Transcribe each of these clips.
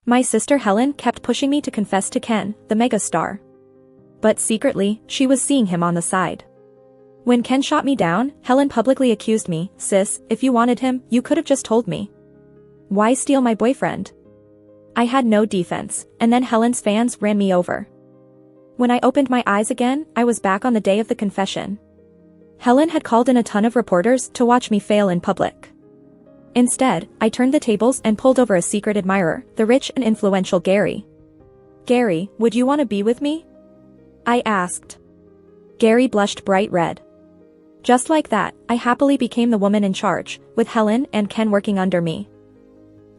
My sister Helen kept pushing me to confess to Ken, the megastar. But secretly, she was seeing him on the side. When Ken shot me down, Helen publicly accused me, "Sis, if you wanted him, you could have just told me. Why steal my boyfriend?" I had no defense, and then Helen's fans ran me over. When I opened my eyes again, I was back on the day of the confession. Helen had called in a ton of reporters to watch me fail in public. Instead, I turned the tables and pulled over a secret admirer, the rich and influential Gary. "Gary, would you want to be with me?" I asked. Gary blushed bright red. Just like that, I happily became the woman in charge, with Helen and Ken working under me.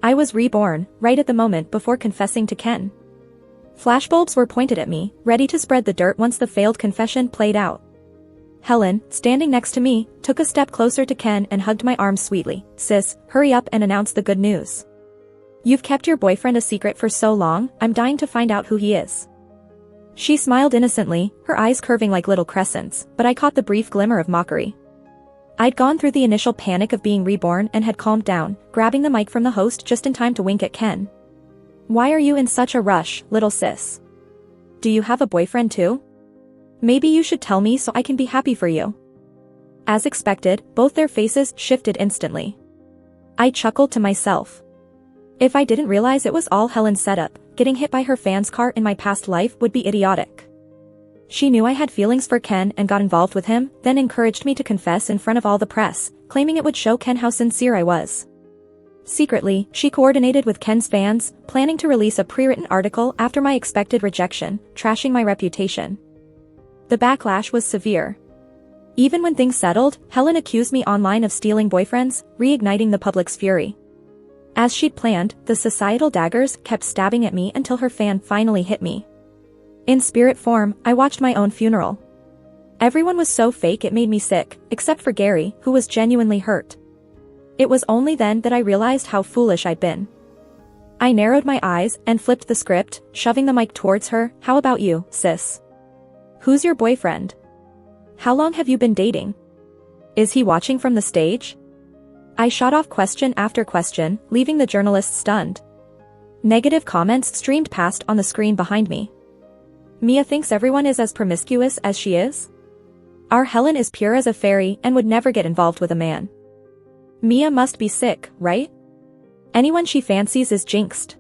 I was reborn, right at the moment before confessing to Ken. Flashbulbs were pointed at me, ready to spread the dirt once the failed confession played out. Helen, standing next to me, took a step closer to Ken and hugged my arm sweetly. "Sis, hurry up and announce the good news. You've kept your boyfriend a secret for so long, I'm dying to find out who he is." She smiled innocently, her eyes curving like little crescents, but I caught the brief glimmer of mockery. I'd gone through the initial panic of being reborn and had calmed down, grabbing the mic from the host just in time to wink at Ken. "Why are you in such a rush, little sis? Do you have a boyfriend too? Maybe you should tell me so I can be happy for you." As expected, both their faces shifted instantly. I chuckled to myself. If I didn't realize it was all Helen's setup, getting hit by her fan's car in my past life would be idiotic. She knew I had feelings for Ken and got involved with him, then encouraged me to confess in front of all the press, claiming it would show Ken how sincere I was. Secretly, she coordinated with Ken's fans, planning to release a pre-written article after my expected rejection, trashing my reputation. The backlash was severe. Even when things settled, Helen accused me online of stealing boyfriends, reigniting the public's fury. As she'd planned, the societal daggers kept stabbing at me until her fan finally hit me. In spirit form, I watched my own funeral. Everyone was so fake it made me sick, except for Gary, who was genuinely hurt. It was only then that I realized how foolish I'd been. I narrowed my eyes and flipped the script, shoving the mic towards her. "How about you, sis? Who's your boyfriend? How long have you been dating? Is he watching from the stage?" I shot off question after question, leaving the journalists stunned. Negative comments streamed past on the screen behind me. "Mia thinks everyone is as promiscuous as she is? Our Helen is pure as a fairy and would never get involved with a man. Mia must be sick, right? Anyone she fancies is jinxed."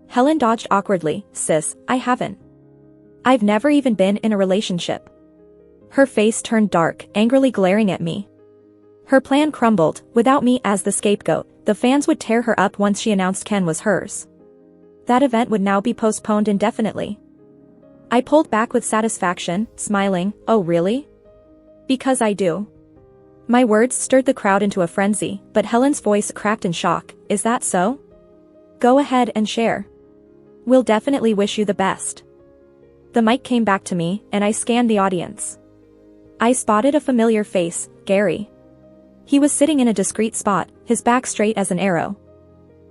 Helen dodged awkwardly. "Sis, I haven't. I've never even been in a relationship." Her face turned dark, angrily glaring at me. Her plan crumbled. Without me as the scapegoat, the fans would tear her up once she announced Ken was hers. That event would now be postponed indefinitely. I pulled back with satisfaction, smiling. "Oh really? Because I do." My words stirred the crowd into a frenzy, but Helen's voice cracked in shock. "Is that so? Go ahead and share. We'll definitely wish you the best." The mic came back to me, and I scanned the audience. I spotted a familiar face, Gary. He was sitting in a discreet spot, his back straight as an arrow.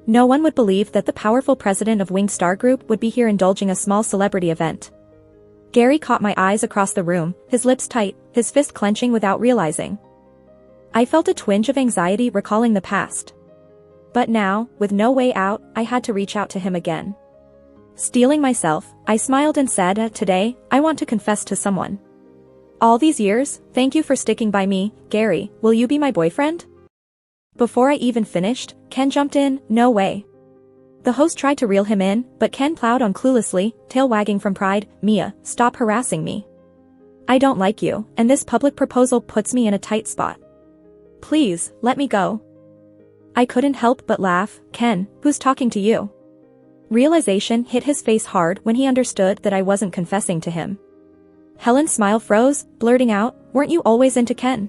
No one would believe that the powerful president of Winged Star Group would be here indulging a small celebrity event. Gary caught my eyes across the room, his lips tight, his fist clenching without realizing. I felt a twinge of anxiety recalling the past. But now, with no way out, I had to reach out to him again. Steeling myself, I smiled and said, "Today, I want to confess to someone. All these years, thank you for sticking by me. Gary, will you be my boyfriend?" Before I even finished, Ken jumped in. "No way." The host tried to reel him in, but Ken plowed on cluelessly, tail wagging from pride. "Mia, stop harassing me. I don't like you, and this public proposal puts me in a tight spot. Please, let me go." I couldn't help but laugh. "Ken, who's talking to you?" Realization hit his face hard when he understood that I wasn't confessing to him. Helen's smile froze, blurting out, "Weren't you always into Ken?"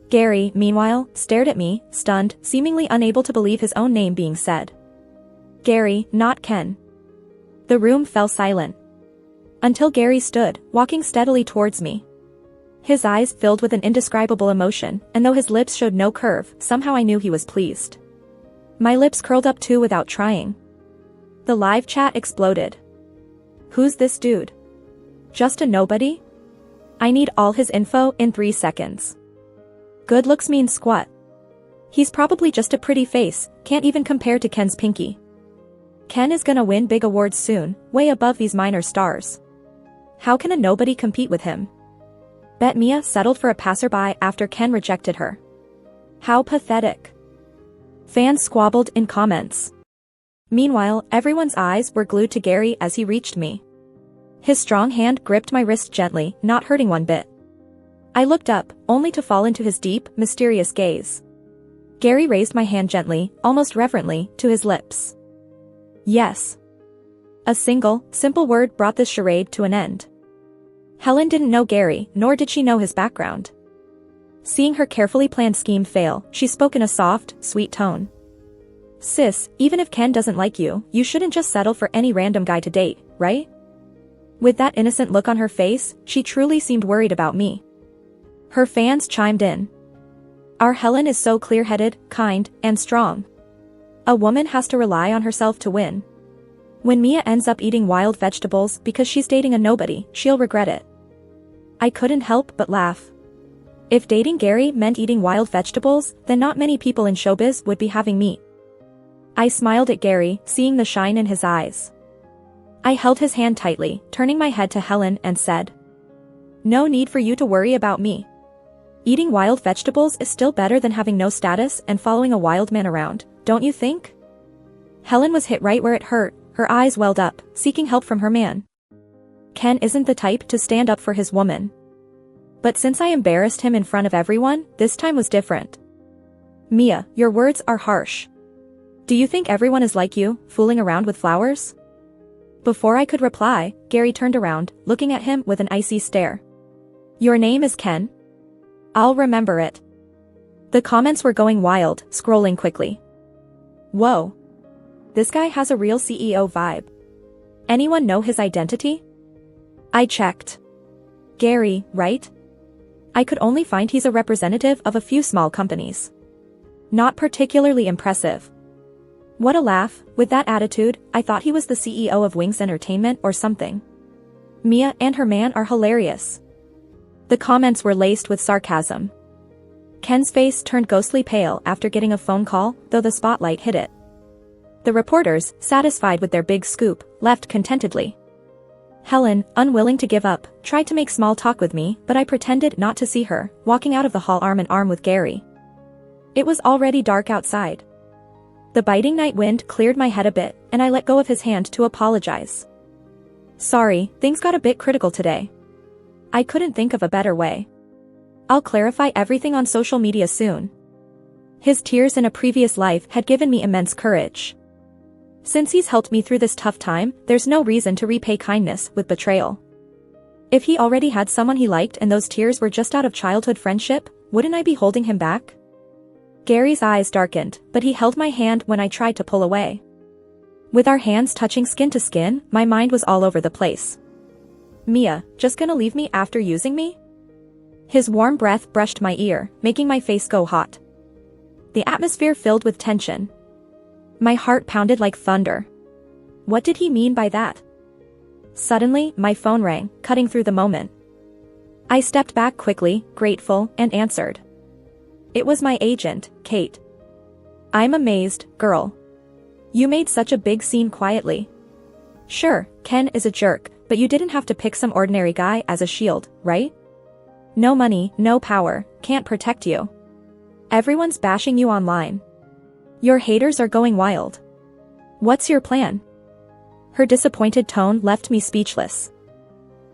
Gary, meanwhile, stared at me, stunned, seemingly unable to believe his own name being said. "Gary, not Ken." The room fell silent. Until Gary stood, walking steadily towards me. His eyes filled with an indescribable emotion, and though his lips showed no curve, somehow I knew he was pleased. My lips curled up too without trying. The live chat exploded. "Who's this dude? Just a nobody? I need all his info in 3 seconds. Good looks mean squat. He's probably just a pretty face, can't even compare to Ken's pinky. Ken is gonna win big awards soon, way above these minor stars. How can a nobody compete with him? Bet Mia settled for a passerby after Ken rejected her. How pathetic. Fans squabbled in comments. Meanwhile, everyone's eyes were glued to Gary as he reached me. His strong hand gripped my wrist gently, not hurting one bit. I looked up, only to fall into his deep, mysterious gaze. Gary raised my hand gently, almost reverently, to his lips. Yes. A single, simple word brought this charade to an end. Helen didn't know Gary, nor did she know his background. Seeing her carefully planned scheme fail, she spoke in a soft, sweet tone. Sis, even if Ken doesn't like you, you shouldn't just settle for any random guy to date, right? With that innocent look on her face, she truly seemed worried about me. Her fans chimed in. Our Helen is so clear-headed, kind, and strong. A woman has to rely on herself to win. When Mia ends up eating wild vegetables because she's dating a nobody, she'll regret it. I couldn't help but laugh. If dating Gary meant eating wild vegetables, then not many people in showbiz would be having meat. I smiled at Gary, seeing the shine in his eyes. I held his hand tightly, turning my head to Helen and said, No need for you to worry about me. Eating wild vegetables is still better than having no status and following a wild man around, don't you think? Helen was hit right where it hurt, her eyes welled up, seeking help from her man. Ken isn't the type to stand up for his woman. But since I embarrassed him in front of everyone, this time was different. Mia, your words are harsh. Do you think everyone is like you, fooling around with flowers? Before I could reply, Gary turned around, looking at him with an icy stare. Your name is Ken? I'll remember it. The comments were going wild, scrolling quickly. Whoa. This guy has a real CEO vibe. Anyone know his identity? I checked. Gary, right? I could only find he's a representative of a few small companies. Not particularly impressive. What a laugh, with that attitude, I thought he was the CEO of Wings Entertainment or something. Mia and her man are hilarious. The comments were laced with sarcasm. Ken's face turned ghostly pale after getting a phone call, though the spotlight hit it. The reporters, satisfied with their big scoop, left contentedly. Helen, unwilling to give up, tried to make small talk with me, but I pretended not to see her, walking out of the hall arm in arm with Gary. It was already dark outside. The biting night wind cleared my head a bit, and I let go of his hand to apologize. Sorry, things got a bit critical today. I couldn't think of a better way. I'll clarify everything on social media soon. His tears in a previous life had given me immense courage. Since he's helped me through this tough time, there's no reason to repay kindness with betrayal. If he already had someone he liked and those tears were just out of childhood friendship, wouldn't I be holding him back? Gary's eyes darkened, but he held my hand when I tried to pull away. With our hands touching skin to skin, my mind was all over the place. Mia, just gonna leave me after using me? His warm breath brushed my ear, making my face go hot. The atmosphere filled with tension. My heart pounded like thunder. What did he mean by that? Suddenly, my phone rang, cutting through the moment. I stepped back quickly, grateful, and answered. It was my agent, Kate. I'm amazed, girl. You made such a big scene quietly. Sure, Ken is a jerk, but you didn't have to pick some ordinary guy as a shield, right? No money, no power, can't protect you. Everyone's bashing you online. Your haters are going wild. What's your plan? Her disappointed tone left me speechless.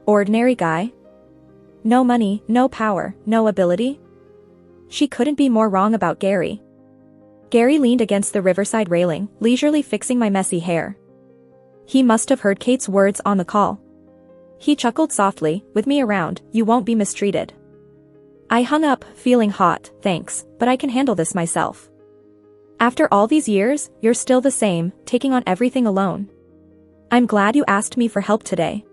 Ordinary guy? No money, no power, no ability? She couldn't be more wrong about Gary. Gary leaned against the riverside railing, leisurely fixing my messy hair. He must have heard Kate's words on the call. He chuckled softly, with me around, you won't be mistreated. I hung up, feeling hot, thanks, but I can handle this myself. After all these years, you're still the same, taking on everything alone. I'm glad you asked me for help today.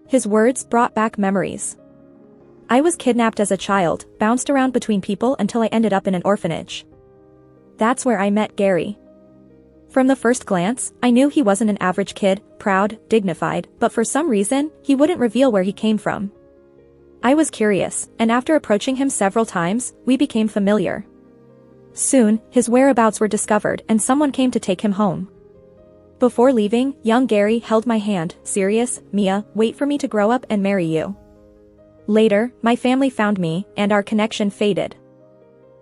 His words brought back memories. I was kidnapped as a child, bounced around between people until I ended up in an orphanage. That's where I met Gary. From the first glance, I knew he wasn't an average kid, proud, dignified, but for some reason, he wouldn't reveal where he came from. I was curious, and after approaching him several times, we became familiar. Soon, his whereabouts were discovered and someone came to take him home. Before leaving, young Gary held my hand. Serious, Mia, wait for me to grow up and marry you. Later, my family found me, and our connection faded.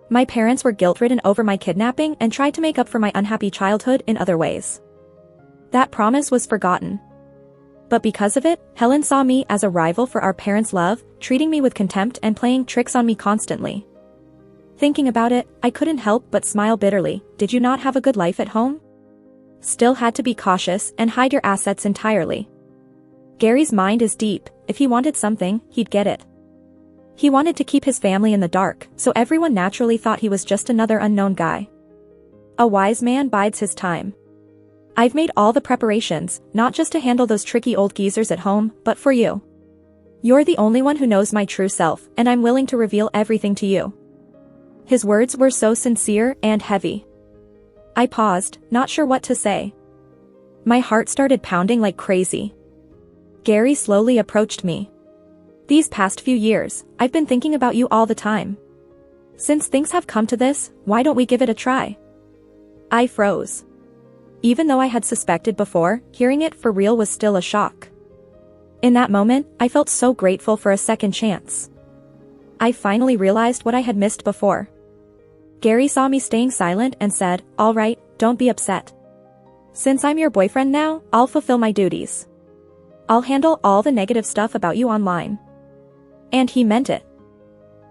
My parents were guilt-ridden over my kidnapping and tried to make up for my unhappy childhood in other ways. That promise was forgotten. But because of it, Helen saw me as a rival for our parents' love, treating me with contempt and playing tricks on me constantly. Thinking about it, I couldn't help but smile bitterly. Did you not have a good life at home? Still had to be cautious and hide your assets entirely. Gary's mind is deep. If he wanted something, he'd get it. He wanted to keep his family in the dark, so everyone naturally thought he was just another unknown guy. A wise man bides his time. I've made all the preparations, not just to handle those tricky old geezers at home, but for you. You're the only one who knows my true self, and I'm willing to reveal everything to you. His words were so sincere and heavy. I paused, not sure what to say. My heart started pounding like crazy. Gary slowly approached me. These past few years, I've been thinking about you all the time. Since things have come to this, why don't we give it a try? I froze. Even though I had suspected before, hearing it for real was still a shock. In that moment, I felt so grateful for a second chance. I finally realized what I had missed before. Gary saw me staying silent and said, "All right, don't be upset. Since I'm your boyfriend now, I'll fulfill my duties. I'll handle all the negative stuff about you online." And he meant it.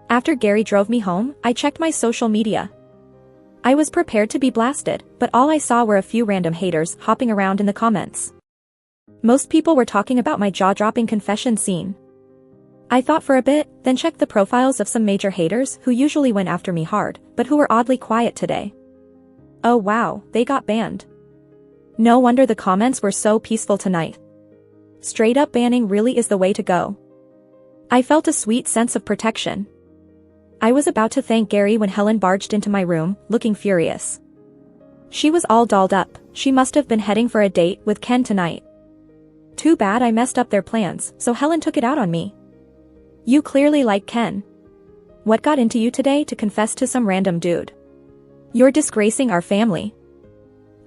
After Gary drove me home, I checked my social media. I was prepared to be blasted, but all I saw were a few random haters hopping around in the comments. Most people were talking about my jaw-dropping confession scene. I thought for a bit, then checked the profiles of some major haters who usually went after me hard, but who were oddly quiet today. Oh wow, they got banned. No wonder the comments were so peaceful tonight. Straight up banning really is the way to go. I felt a sweet sense of protection. I was about to thank Gary when Helen barged into my room, looking furious. She was all dolled up. She must have been heading for a date with Ken tonight. Too bad I messed up their plans, so Helen took it out on me. You clearly like Ken. What got into you today to confess to some random dude? You're disgracing our family.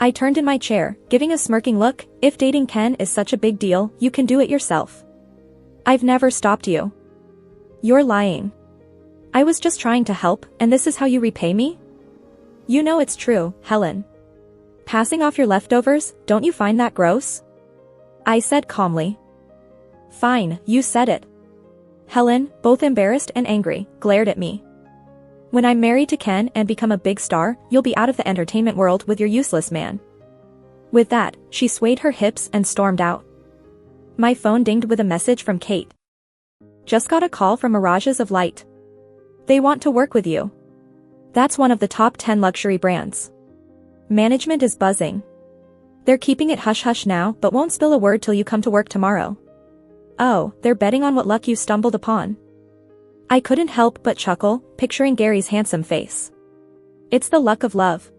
I turned in my chair, giving a smirking look. If dating Ken is such a big deal, you can do it yourself. I've never stopped you. You're lying. I was just trying to help, and this is how you repay me? You know it's true, Helen. Passing off your leftovers, don't you find that gross? I said calmly. Fine, you said it. Helen, both embarrassed and angry, glared at me. When I'm married to Ken and become a big star, you'll be out of the entertainment world with your useless man. With that, she swayed her hips and stormed out. My phone dinged with a message from Kate. Just got a call from Mirages of Light. They want to work with you. That's one of the top 10 luxury brands. Management is buzzing. They're keeping it hush-hush now but won't spill a word till you come to work tomorrow. Oh, they're betting on what luck you stumbled upon. I couldn't help but chuckle, picturing Gary's handsome face. It's the luck of love.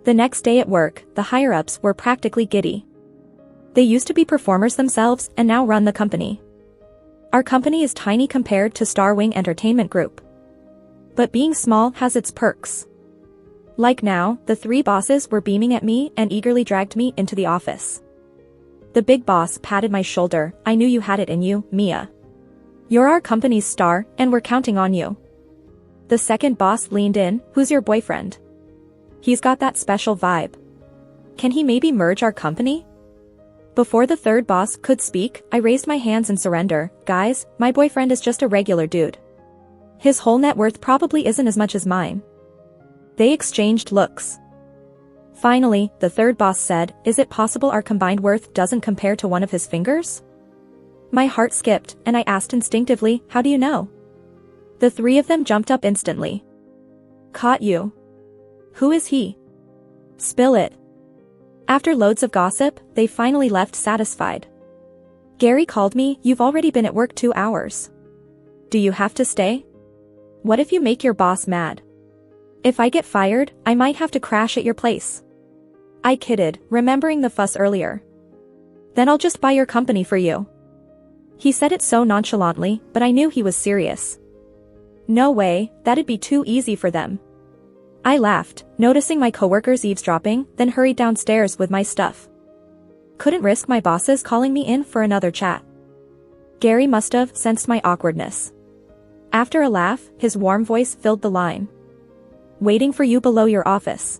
The next day at work, the higher-ups were practically giddy. They used to be performers themselves and now run the company. Our company is tiny compared to Starwing Entertainment Group. But being small has its perks. Like now, the three bosses were beaming at me and eagerly dragged me into the office. The big boss patted my shoulder. I knew you had it in you, Mia. You're our company's star, and we're counting on you. The second boss leaned in. Who's your boyfriend? He's got that special vibe. Can he maybe merge our company? Before the third boss could speak, I raised my hands in surrender. Guys, my boyfriend is just a regular dude. His whole net worth probably isn't as much as mine. They exchanged looks. Finally, the third boss said, is it possible our combined worth doesn't compare to one of his fingers? My heart skipped, and I asked instinctively, how do you know? The three of them jumped up instantly. Caught you. Who is he? Spill it. After loads of gossip, they finally left satisfied. Gary called me. You've already been at work 2 hours. Do you have to stay? What if you make your boss mad? If I get fired, I might have to crash at your place. I kidded, remembering the fuss earlier. Then I'll just buy your company for you. He said it so nonchalantly, but I knew he was serious. No way, that'd be too easy for them. I laughed, noticing my coworkers eavesdropping, then hurried downstairs with my stuff. Couldn't risk my bosses calling me in for another chat. Gary must have sensed my awkwardness. After a laugh, his warm voice filled the line. Waiting for you below your office.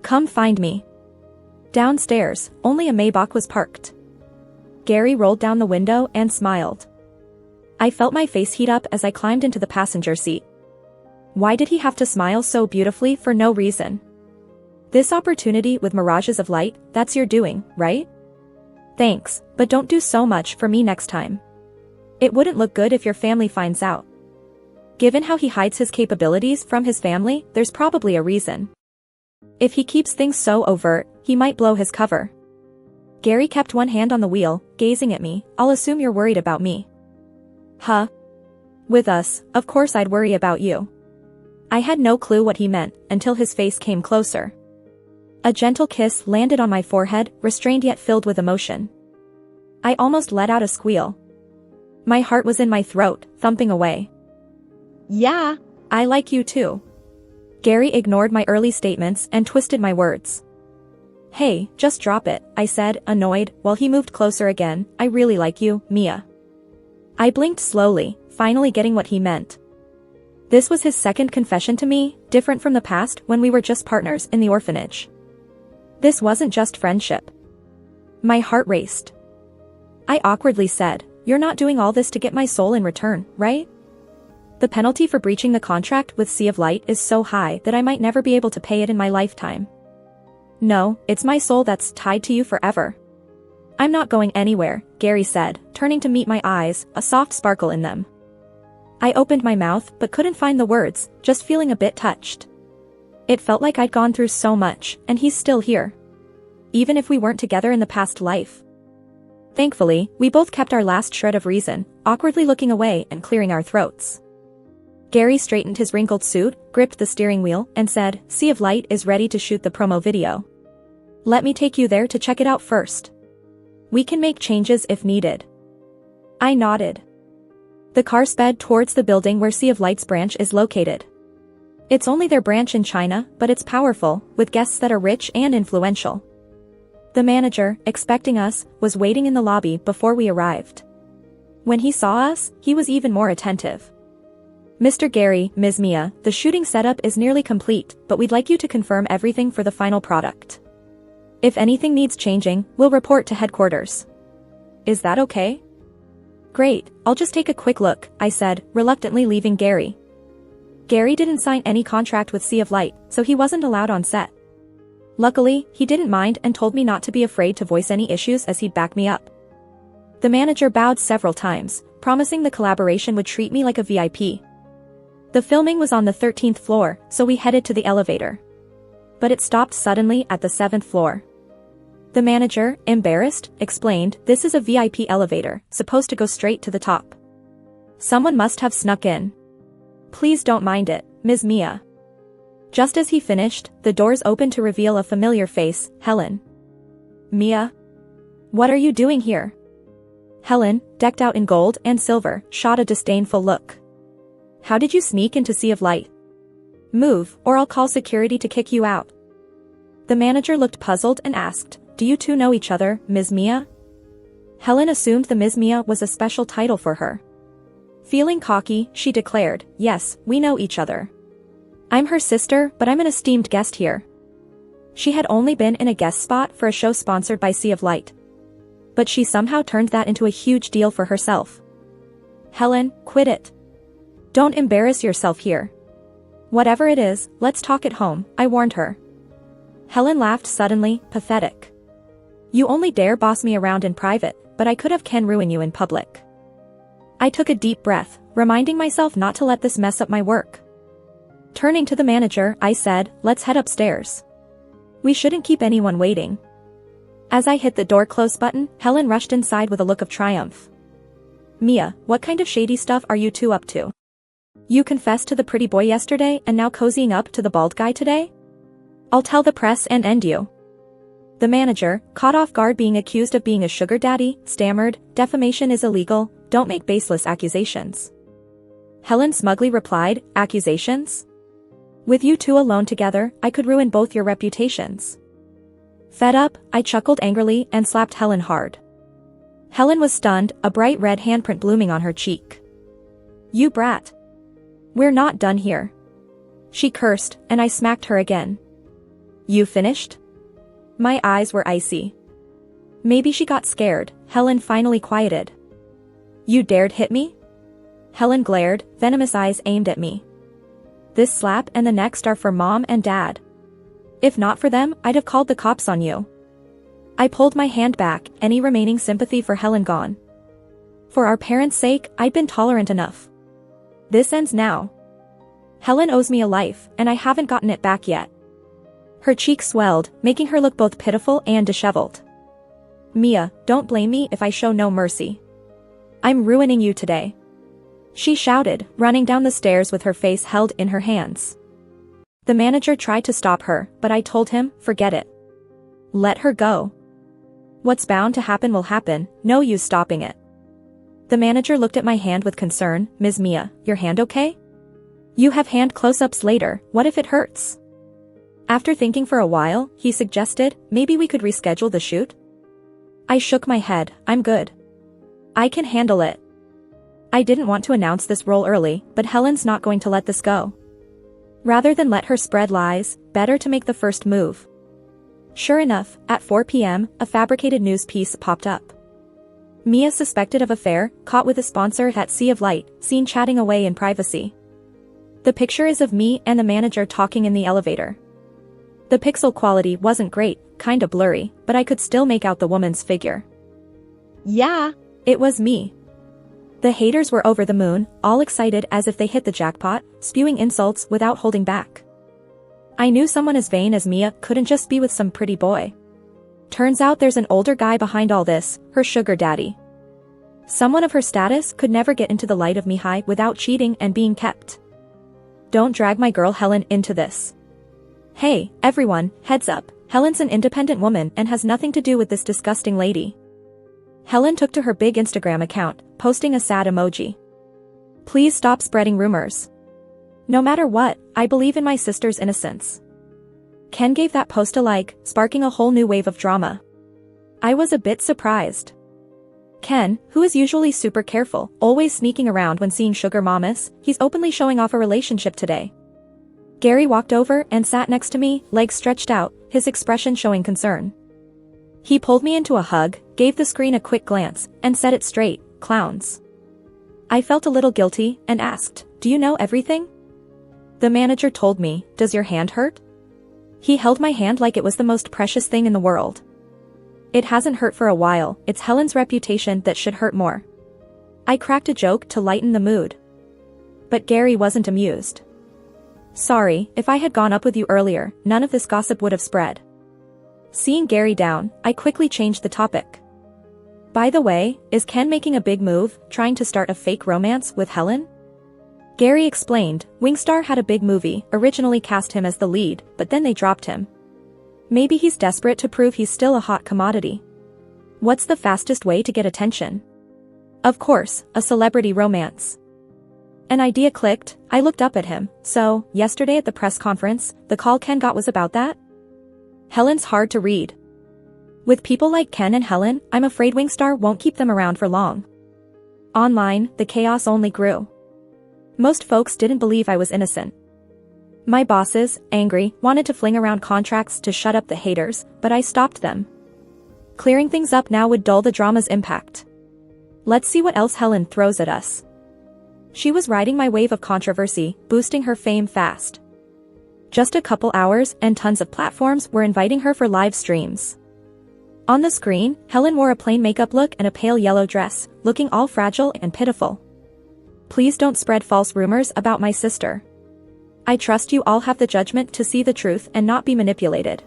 Come find me. Downstairs, only a Maybach was parked. Gary rolled down the window and smiled. I felt my face heat up as I climbed into the passenger seat. Why did he have to smile so beautifully for no reason? This opportunity with mirages of light, that's your doing, right? Thanks, but don't do so much for me next time. It wouldn't look good if your family finds out. Given how he hides his capabilities from his family, there's probably a reason. If he keeps things so overt, he might blow his cover. Gary kept one hand on the wheel, gazing at me. I'll assume you're worried about me. Huh? With us, of course I'd worry about you. I had no clue what he meant, until his face came closer. A gentle kiss landed on my forehead, restrained yet filled with emotion. I almost let out a squeal. My heart was in my throat, thumping away. Yeah, I like you too. Gary ignored my early statements and twisted my words. Hey, just drop it, I said, annoyed, while he moved closer again. I really like you, Mia. I blinked slowly, finally getting what he meant. This was his second confession to me, different from the past when we were just partners in the orphanage. This wasn't just friendship. My heart raced. I awkwardly said, "You're not doing all this to get my soul in return, right? The penalty for breaching the contract with Sea of Light is so high that I might never be able to pay it in my lifetime. No, it's my soul that's tied to you forever." "I'm not going anywhere," Gary said, turning to meet my eyes, a soft sparkle in them. I opened my mouth but couldn't find the words, just feeling a bit touched. It felt like I'd gone through so much, and he's still here. Even if we weren't together in the past life. Thankfully, we both kept our last shred of reason, awkwardly looking away and clearing our throats. Gary straightened his wrinkled suit, gripped the steering wheel, and said, "Sea of Light is ready to shoot the promo video. Let me take you there to check it out first. We can make changes if needed." I nodded. The car sped towards the building where Sea of Light's branch is located. It's only their branch in China, but it's powerful, with guests that are rich and influential. The manager, expecting us, was waiting in the lobby before we arrived. When he saw us, he was even more attentive. "Mr. Gary, Ms. Mia, the shooting setup is nearly complete, but we'd like you to confirm everything for the final product. If anything needs changing, we'll report to headquarters. Is that okay?" "Great, I'll just take a quick look," I said, reluctantly leaving Gary. Gary didn't sign any contract with Sea of Light, so he wasn't allowed on set. Luckily, he didn't mind and told me not to be afraid to voice any issues as he'd back me up. The manager bowed several times, promising the collaboration would treat me like a VIP. The filming was on the 13th floor, so we headed to the elevator. But it stopped suddenly at the 7th floor. The manager, embarrassed, explained, "This is a VIP elevator, supposed to go straight to the top. Someone must have snuck in. Please don't mind it, Ms. Mia." Just as he finished, the doors opened to reveal a familiar face, Helen. "Mia? What are you doing here?" Helen, decked out in gold and silver, shot a disdainful look. "How did you sneak into Sea of Light? Move, or I'll call security to kick you out." The manager looked puzzled and asked, "Do you two know each other, Ms. Mia?" Helen assumed the Ms. Mia was a special title for her. Feeling cocky, she declared, "Yes, we know each other. I'm her sister, but I'm an esteemed guest here." She had only been in a guest spot for a show sponsored by Sea of Light. But she somehow turned that into a huge deal for herself. "Helen, quit it. Don't embarrass yourself here. Whatever it is, let's talk at home," I warned her. Helen laughed suddenly, pathetic. "You only dare boss me around in private, but I could have can ruin you in public." I took a deep breath, reminding myself not to let this mess up my work. Turning to the manager, I said, "Let's head upstairs. We shouldn't keep anyone waiting." As I hit the door close button, Helen rushed inside with a look of triumph. "Mia, what kind of shady stuff are you two up to? You confessed to the pretty boy yesterday and now cozying up to the bald guy today? I'll tell the press and end you." The manager, caught off guard being accused of being a sugar daddy, stammered, "Defamation is illegal, don't make baseless accusations." Helen smugly replied, "Accusations? With you two alone together, I could ruin both your reputations." Fed up, I chuckled angrily and slapped Helen hard. Helen was stunned, a bright red handprint blooming on her cheek. You brat. We're not done here. She cursed, and I smacked her again. You finished? My eyes were icy. Maybe she got scared. Helen finally quieted. You dared hit me? Helen glared, venomous eyes aimed at me. This slap and the next are for Mom and Dad. If not for them, I'd have called the cops on you. I pulled my hand back, any remaining sympathy for Helen gone. For our parents' sake, I'd been tolerant enough. This ends now. Helen owes me a life, and I haven't gotten it back yet. Her cheeks swelled, making her look both pitiful and disheveled. Mia, don't blame me if I show no mercy. I'm ruining you today. She shouted, running down the stairs with her face held in her hands. The manager tried to stop her, but I told him, forget it. Let her go. What's bound to happen will happen, no use stopping it. The manager looked at my hand with concern. Ms. Mia, your hand okay? You have hand close-ups later, what if it hurts? After thinking for a while, he suggested, maybe we could reschedule the shoot? I shook my head, I'm good. I can handle it. I didn't want to announce this role early, but Helen's not going to let this go. Rather than let her spread lies, better to make the first move. Sure enough, at 4 p.m., a fabricated news piece popped up. Mia suspected of affair, caught with a sponsor at Sea of Light, seen chatting away in privacy. The picture is of me and the manager talking in the elevator. The pixel quality wasn't great, kinda blurry, but I could still make out the woman's figure. Yeah, it was me. The haters were over the moon, all excited as if they hit the jackpot, spewing insults without holding back. I knew someone as vain as Mia couldn't just be with some pretty boy. Turns out there's an older guy behind all this, her sugar daddy. Someone of her status could never get into the light of Mihai without cheating and being kept. Don't drag my girl Helen into this. Hey, everyone, heads up, Helen's an independent woman and has nothing to do with this disgusting lady. Helen took to her big Instagram account, posting a sad emoji. Please stop spreading rumors. No matter what, I believe in my sister's innocence. Ken gave that post a like, sparking a whole new wave of drama. I was a bit surprised. Ken, who is usually super careful, always sneaking around when seeing sugar mamas, he's openly showing off a relationship today. Gary walked over and sat next to me, legs stretched out, his expression showing concern. He pulled me into a hug, gave the screen a quick glance, and set it straight, clowns. I felt a little guilty, and asked, do you know everything? The manager told me, does your hand hurt? He held my hand like it was the most precious thing in the world. It hasn't hurt for a while, it's Helen's reputation that should hurt more. I cracked a joke to lighten the mood. But Gary wasn't amused. Sorry, if I had gone up with you earlier, none of this gossip would have spread. Seeing Gary down, I quickly changed the topic. By the way, is Ken making a big move, trying to start a fake romance with Helen? Gary explained, Wingstar had a big movie, originally cast him as the lead, but then they dropped him. Maybe he's desperate to prove he's still a hot commodity. What's the fastest way to get attention? Of course, a celebrity romance. An idea clicked, I looked up at him, so, yesterday at the press conference, the call Ken got was about that? Helen's hard to read. With people like Ken and Helen, I'm afraid Wingstar won't keep them around for long. Online, the chaos only grew. Most folks didn't believe I was innocent. My bosses, angry, wanted to fling around contracts to shut up the haters, but I stopped them. Clearing things up now would dull the drama's impact. Let's see what else Helen throws at us. She was riding my wave of controversy, boosting her fame fast. Just a couple hours and tons of platforms were inviting her for live streams. On the screen, Helen wore a plain makeup look and a pale yellow dress, looking all fragile and pitiful. Please don't spread false rumors about my sister. I trust you all have the judgment to see the truth and not be manipulated.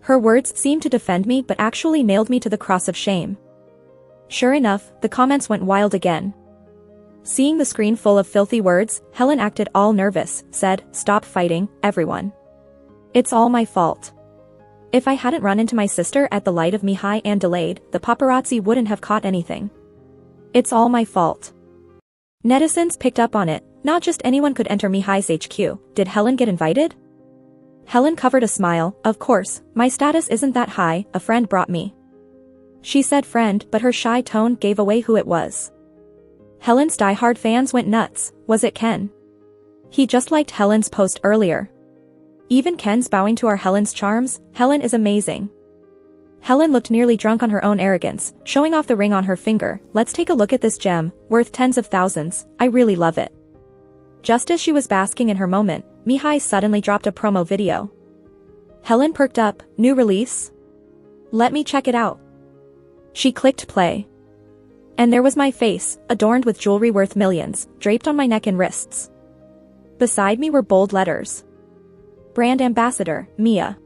Her words seemed to defend me but actually nailed me to the cross of shame. Sure enough, the comments went wild again. Seeing the screen full of filthy words, Helen acted all nervous, said, stop fighting, everyone. It's all my fault. If I hadn't run into my sister at the light of Mihai and delayed, the paparazzi wouldn't have caught anything. It's all my fault. Netizens picked up on it, not just anyone could enter Mihai's HQ, did Helen get invited? Helen covered a smile. Of course, my status isn't that high, a friend brought me. She said friend, but her shy tone gave away who it was. Helen's diehard fans went nuts. Was it Ken? He just liked Helen's post earlier. Even Ken's bowing to our Helen's charms. Helen is amazing. Helen looked nearly drunk on her own arrogance, showing off the ring on her finger. Let's take a look at this gem, worth tens of thousands. I really love it. Just as she was basking in her moment, Mihai suddenly dropped a promo video. Helen perked up. New release? Let me check it out. She clicked play. And there was my face, adorned with jewelry worth millions, draped on my neck and wrists. Beside me were bold letters. Brand Ambassador, Mia.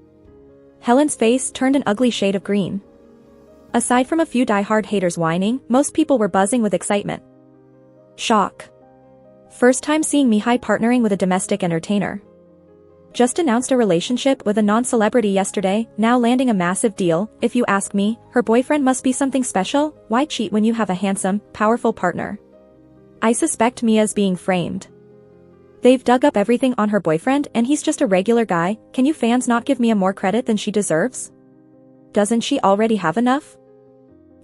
Helen's face turned an ugly shade of green. Aside from a few diehard haters whining, most people were buzzing with excitement. Shock. First time seeing Mihai partnering with a domestic entertainer. Just announced a relationship with a non-celebrity yesterday, now landing a massive deal. If you ask me, her boyfriend must be something special. Why cheat when you have a handsome, powerful partner? I suspect Mia's being framed. They've dug up everything on her boyfriend and he's just a regular guy. Can you fans not give Mia more credit than she deserves? Doesn't she already have enough?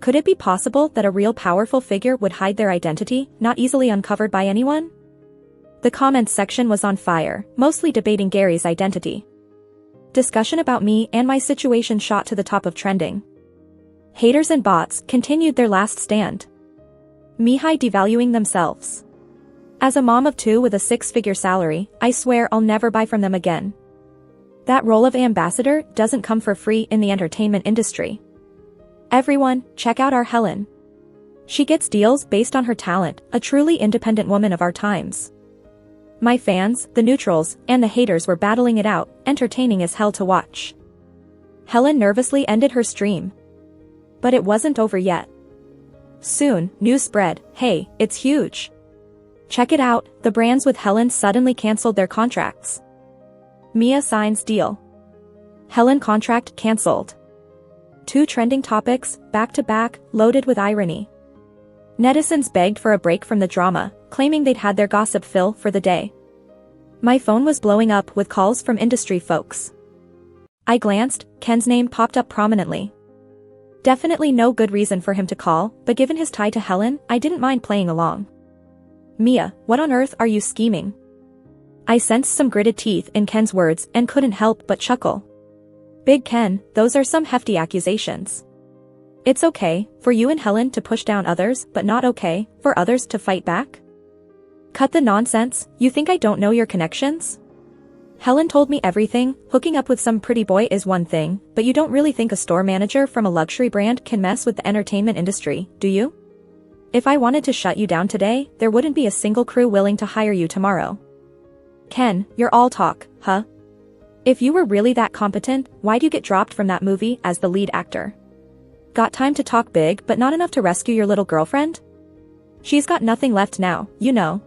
Could it be possible that a real powerful figure would hide their identity, not easily uncovered by anyone? The comments section was on fire, mostly debating Gary's identity. Discussion about me and my situation shot to the top of trending. Haters and bots continued their last stand. Mihai devaluing themselves. As a mom of two with a six-figure salary, I swear I'll never buy from them again. That role of ambassador doesn't come for free in the entertainment industry. Everyone, check out our Helen. She gets deals based on her talent, a truly independent woman of our times. My fans, the neutrals, and the haters were battling it out, entertaining as hell to watch. Helen nervously ended her stream. But it wasn't over yet. Soon, news spread. Hey, it's huge. Check it out, the brands with Helen suddenly cancelled their contracts. Mia signs deal. Helen contract cancelled. Two trending topics, back to back, loaded with irony. Netizens begged for a break from the drama, claiming they'd had their gossip fill for the day. My phone was blowing up with calls from industry folks. I glanced, Ken's name popped up prominently. Definitely no good reason for him to call, but given his tie to Helen, I didn't mind playing along. Mia, what on earth are you scheming? I sensed some gritted teeth in Ken's words and couldn't help but chuckle. Big Ken, those are some hefty accusations. It's okay for you and Helen to push down others, but not okay for others to fight back? Cut the nonsense, you think I don't know your connections? Helen told me everything. Hooking up with some pretty boy is one thing, but you don't really think a store manager from a luxury brand can mess with the entertainment industry, do you? If I wanted to shut you down today, there wouldn't be a single crew willing to hire you tomorrow. Ken, you're all talk, huh? If you were really that competent, why'd you get dropped from that movie as the lead actor? Got time to talk big but not enough to rescue your little girlfriend? She's got nothing left now, you know.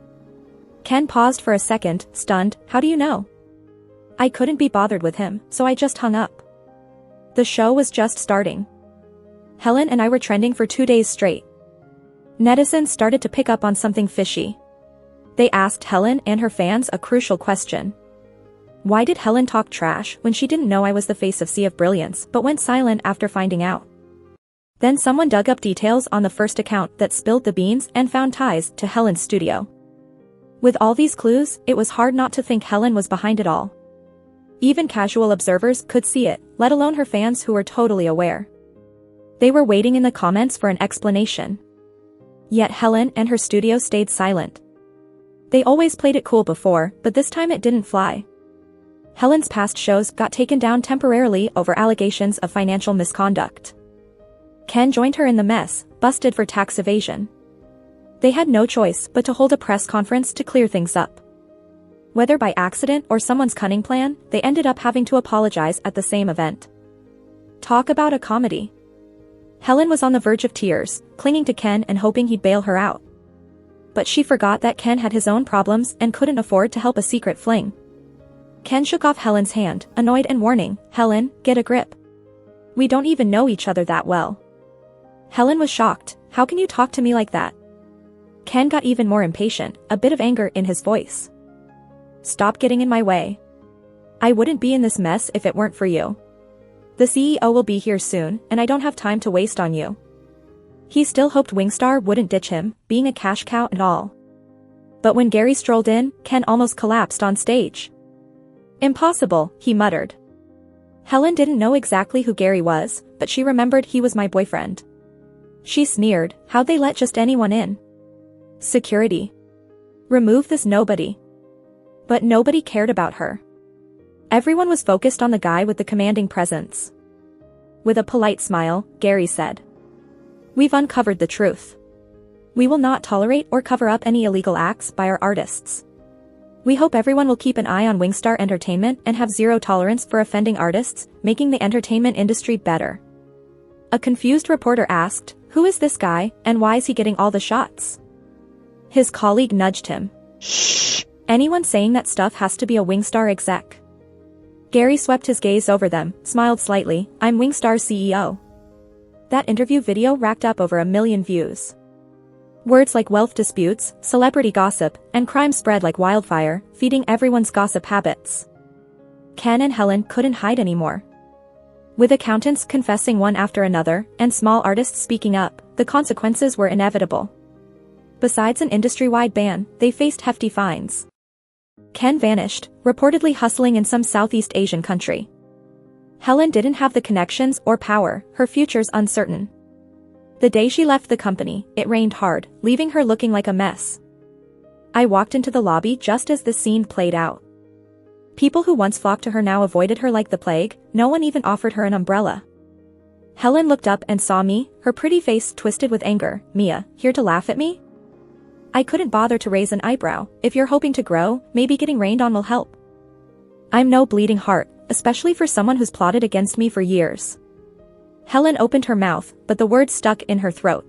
Ken paused for a second, stunned. How do you know? I couldn't be bothered with him, so I just hung up. The show was just starting. Helen and I were trending for 2 days straight. Netizens started to pick up on something fishy. They asked Helen and her fans a crucial question. Why did Helen talk trash when she didn't know I was the face of Sea of Brilliance but went silent after finding out? Then someone dug up details on the first account that spilled the beans and found ties to Helen's studio. With all these clues, it was hard not to think Helen was behind it all. Even casual observers could see it, let alone her fans who were totally aware. They were waiting in the comments for an explanation. Yet Helen and her studio stayed silent. They always played it cool before, but this time it didn't fly. Helen's past shows got taken down temporarily over allegations of financial misconduct. Ken joined her in the mess, busted for tax evasion. They had no choice but to hold a press conference to clear things up. Whether by accident or someone's cunning plan, they ended up having to apologize at the same event. Talk about a comedy. Helen was on the verge of tears, clinging to Ken and hoping he'd bail her out. But she forgot that Ken had his own problems and couldn't afford to help a secret fling. Ken shook off Helen's hand, annoyed and warning, Helen, get a grip. We don't even know each other that well. Helen was shocked. How can you talk to me like that? Ken got even more impatient, a bit of anger in his voice. Stop getting in my way. I wouldn't be in this mess if it weren't for you. The CEO will be here soon, and I don't have time to waste on you. He still hoped Wingstar wouldn't ditch him, being a cash cow and all. But when Gary strolled in, Ken almost collapsed on stage. Impossible, he muttered. Helen didn't know exactly who Gary was, but she remembered he was my boyfriend. She sneered, how'd they let just anyone in? Security. Remove this nobody. But nobody cared about her. Everyone was focused on the guy with the commanding presence. With a polite smile, Gary said, "We've uncovered the truth. We will not tolerate or cover up any illegal acts by our artists. We hope everyone will keep an eye on Wingstar Entertainment and have zero tolerance for offending artists, making the entertainment industry better." A confused reporter asked, "Who is this guy, and why is he getting all the shots?" His colleague nudged him. "Shh! Anyone saying that stuff has to be a Wingstar exec." Gary swept his gaze over them, smiled slightly, "I'm Wingstar's CEO." That interview video racked up over 1 million views. Words like wealth disputes, celebrity gossip, and crime spread like wildfire, feeding everyone's gossip habits. Ken and Helen couldn't hide anymore. With accountants confessing one after another, and small artists speaking up, the consequences were inevitable. Besides an industry-wide ban, they faced hefty fines. Ken vanished, reportedly hustling in some Southeast Asian country. Helen didn't have the connections or power, her future's uncertain. The day she left the company, it rained hard, leaving her looking like a mess. I walked into the lobby just as the scene played out. People who once flocked to her now avoided her like the plague, no one even offered her an umbrella. Helen looked up and saw me, her pretty face twisted with anger. "Mia, here to laugh at me?" I couldn't bother to raise an eyebrow. "If you're hoping to grow, maybe getting rained on will help. I'm no bleeding heart, especially for someone who's plotted against me for years." Helen opened her mouth, but the words stuck in her throat.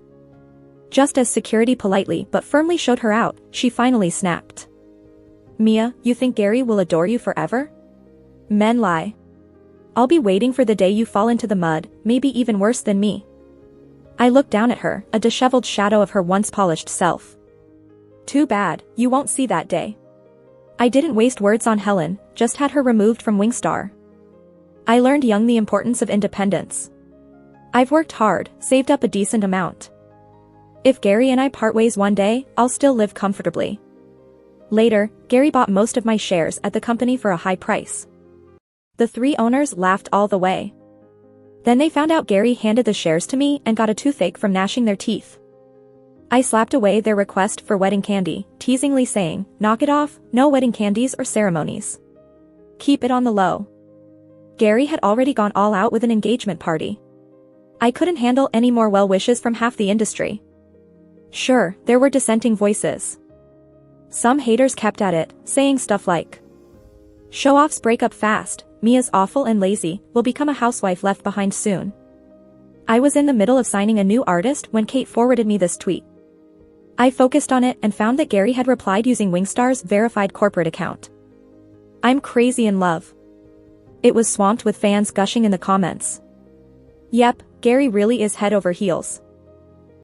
Just as security politely but firmly showed her out, she finally snapped. "Mia, you think Gary will adore you forever? Men lie. I'll be waiting for the day you fall into the mud, maybe even worse than me." I looked down at her, a disheveled shadow of her once polished self. "Too bad, you won't see that day." I didn't waste words on Helen, just had her removed from Wingstar. I learned young the importance of independence. I've worked hard, saved up a decent amount. If Gary and I part ways one day, I'll still live comfortably. Later, Gary bought most of my shares at the company for a high price. The 3 owners laughed all the way. Then they found out Gary handed the shares to me and got a toothache from gnashing their teeth. I slapped away their request for wedding candy, teasingly saying, "Knock it off, no wedding candies or ceremonies. Keep it on the low." Gary had already gone all out with an engagement party. I couldn't handle any more well wishes from half the industry. Sure, there were dissenting voices. Some haters kept at it, saying stuff like, "Show-offs break up fast, Mia's awful and lazy, will become a housewife left behind soon." I was in the middle of signing a new artist when Kate forwarded me this tweet. I focused on it and found that Gary had replied using Wingstar's verified corporate account. "I'm crazy in love." It was swamped with fans gushing in the comments. Yep, Gary really is head over heels.